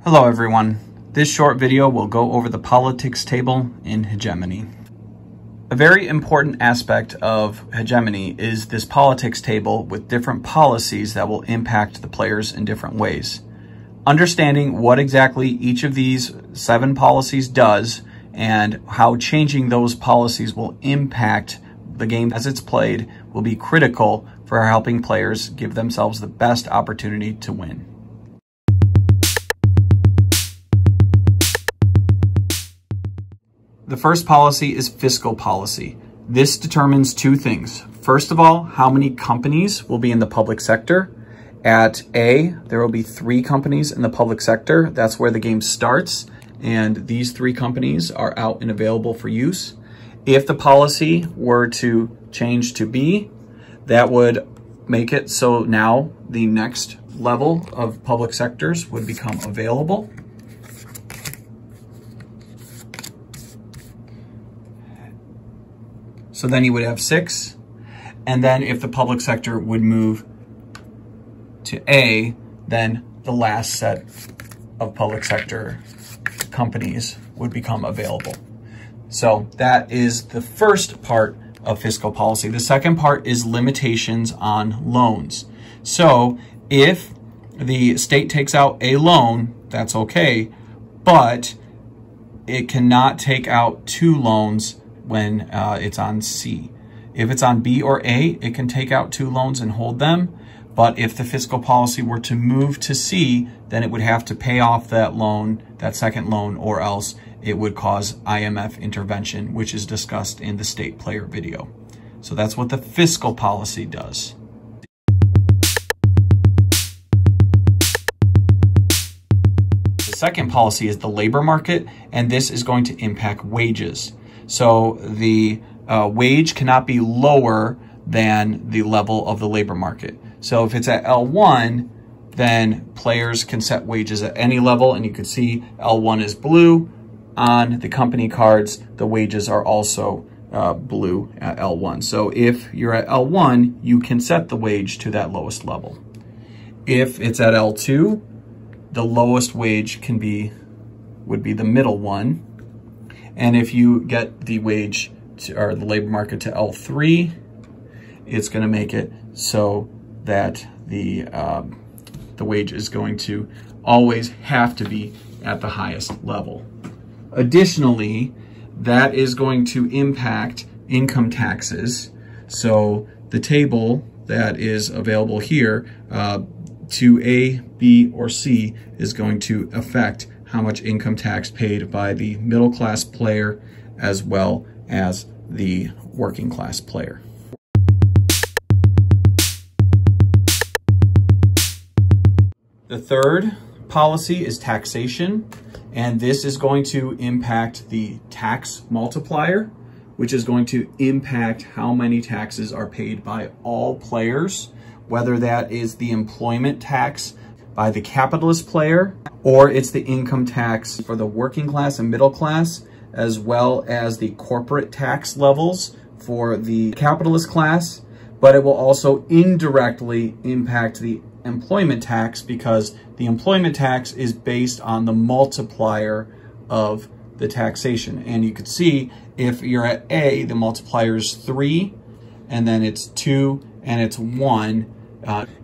Hello everyone. This short video will go over the politics table in Hegemony. A very important aspect of Hegemony is this politics table with different policies that will impact the players in different ways. Understanding what exactly each of these 7 policies does and how changing those policies will impact the game as it's played will be critical for helping players give themselves the best opportunity to win. The first policy is fiscal policy. This determines 2 things. First of all, how many companies will be in the public sector. At A, there will be 3 companies in the public sector. That's where the game starts, and these 3 companies are out and available for use. If the policy were to change to B, that would make it so now the next level of public sectors would become available. So then you would have 6. And then if the public sector would move to A, then the last set of public sector companies would become available. So that is the first part of fiscal policy. The second part is limitations on loans. So if the state takes out a loan, that's okay, but it cannot take out 2 loans when it's on C. If it's on B or A, it can take out 2 loans and hold them. But if the fiscal policy were to move to C, then it would have to pay off that loan, that second loan, or else it would cause IMF intervention, which is discussed in the state player video. So that's what the fiscal policy does. The second policy is the labor market, and this is going to impact wages. So the wage cannot be lower than the level of the labor market. So if it's at L1, then players can set wages at any level, and you can see L1 is blue. On the company cards, the wages are also blue at L1. So if you're at L1, you can set the wage to that lowest level. If it's at L2, the lowest wage would be the middle one. And if you get the wage or the labor market to L3, it's going to make it so that the wage is going to always have to be at the highest level. Additionally, that is going to impact income taxes. So the table that is available here to A, B, or C is going to affect how much income tax paid by the middle class player as well as the working class player. The third policy is taxation, and this is going to impact the tax multiplier, which is going to impact how many taxes are paid by all players, whether that is the employment tax by the capitalist player, or it's the income tax for the working class and middle class, as well as the corporate tax levels for the capitalist class. But it will also indirectly impact the employment tax, because the employment tax is based on the multiplier of the taxation. And you could see if you're at A, the multiplier is 3, and then it's 2, and it's 1.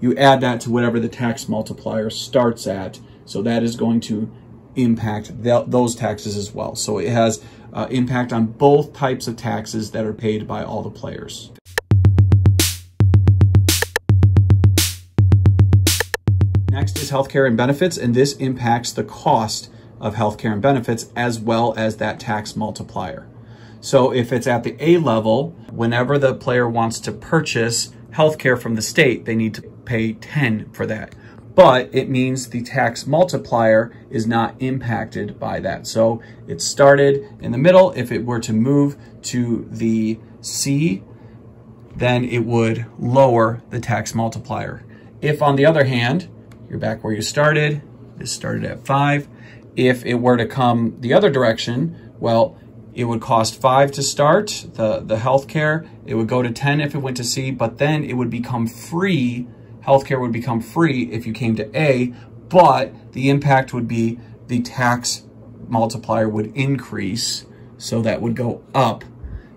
You add that to whatever the tax multiplier starts at. So that is going to impact those taxes as well. So it has impact on both types of taxes that are paid by all the players. Next is healthcare and benefits, and this impacts the cost of healthcare and benefits as well as that tax multiplier. So if it's at the A level, whenever the player wants to purchase healthcare from the state, they need to pay 10 for that. But it means the tax multiplier is not impacted by that. So it started in the middle. If it were to move to the C, then it would lower the tax multiplier. If, on the other hand, you're back where you started, this started at 5. If it were to come the other direction, well, it would cost 5 to start the healthcare. It would go to 10 if it went to C, but then it would become free. Healthcare would become free if you came to A, but the impact would be the tax multiplier would increase, so that would go up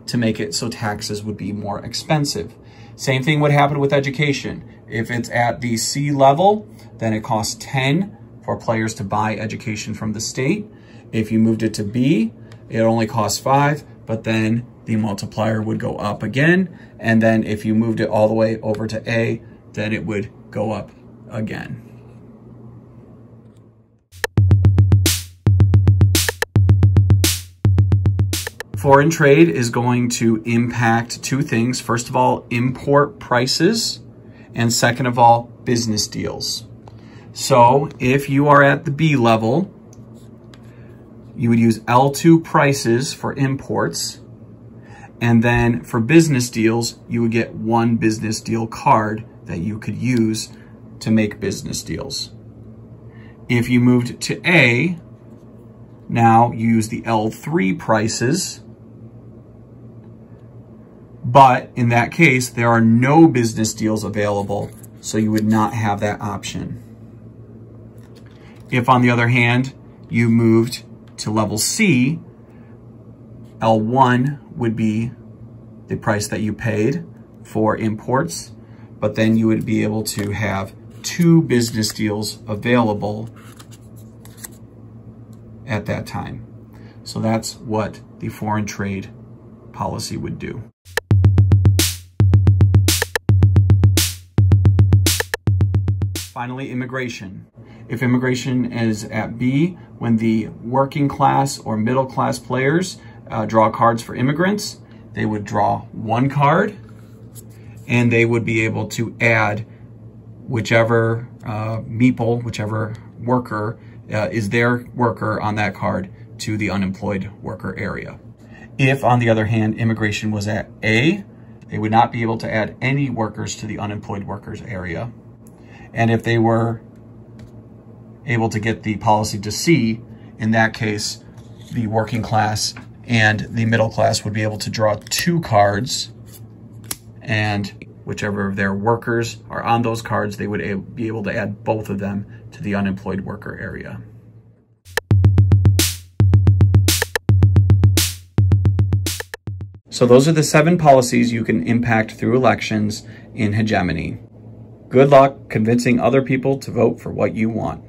to make it so taxes would be more expensive. Same thing would happen with education. If it's at the C level, then it costs 10 for players to buy education from the state. If you moved it to B, it only costs 5, but then the multiplier would go up again. And then if you moved it all the way over to A, then it would go up again. Foreign trade is going to impact two things. First of all, import prices, and second of all, business deals. So if you are at the B level, you would use L2 prices for imports, and then for business deals, you would get one business deal card that you could use to make business deals. If you moved to A, now you use the L3 prices, but in that case, there are no business deals available, so you would not have that option. If, on the other hand, you moved to level C, L1 would be the price that you paid for imports, but then you would be able to have two business deals available at that time. So that's what the foreign trade policy would do. Finally, immigration. If immigration is at B, when the working class or middle class players draw cards for immigrants, they would draw one card and they would be able to add whichever meeple, whichever worker is their worker on that card to the unemployed worker area. If, on the other hand, immigration was at A, they would not be able to add any workers to the unemployed workers area. And if they were able to get the policy to C, in that case, the working class and the middle class would be able to draw two cards, and whichever of their workers are on those cards, they would be able to add both of them to the unemployed worker area. So those are the 7 policies you can impact through elections in Hegemony. Good luck convincing other people to vote for what you want.